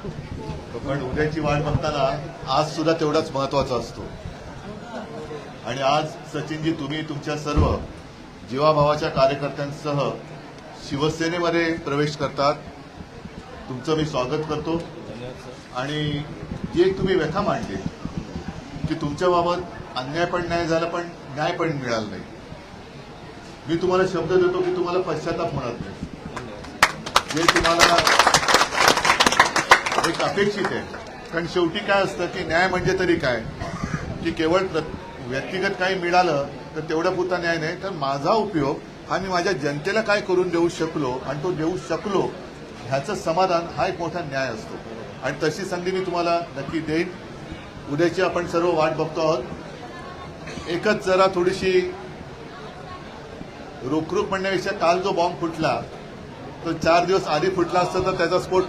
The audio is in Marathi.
पण उद्याची वाट बघताना आज सुद्धा तेवढाच महत्वाचा असतो. आणि आज सचिनजी तुम्ही तुमच्या सर्व जीवाभावाच्या कार्यकर्त्यांसह शिवसेनेमध्ये प्रवेश करतात. तुमचं मी स्वागत करतो. आणि जी एक तुम्ही व्यथा मांडली की तुमच्याबाबत अन्याय पण नाही झाला पण न्याय पण मिळाला नाही, मी तुम्हाला शब्द देतो की तुम्हाला पश्चाताप म्हणत नाही. जे तुम्हाला एक अपेक्षित आहे. कारण शेवटी काय असतं की न्याय म्हणजे तरी काय की केवळ व्यक्तिगत काही मिळालं तर तेवढा पुरता न्याय नाही, तर माझा उपयोग हा मी माझ्या जनतेला काय करून देऊ शकलो आणि तो देऊ शकलो ह्याचं समाधान हा एक मोठा न्याय असतो. आणि तशी संधी मी तुम्हाला नक्की देईन. उद्याची आपण सर्व वाट बघतो आहोत. एकच जरा थोडीशी रुखरुख म्हणण्यापेक्षा काल जो बॉम्ब फुटला तो 4 दिवस आधी फुटला असता तर त्याचा स्फोट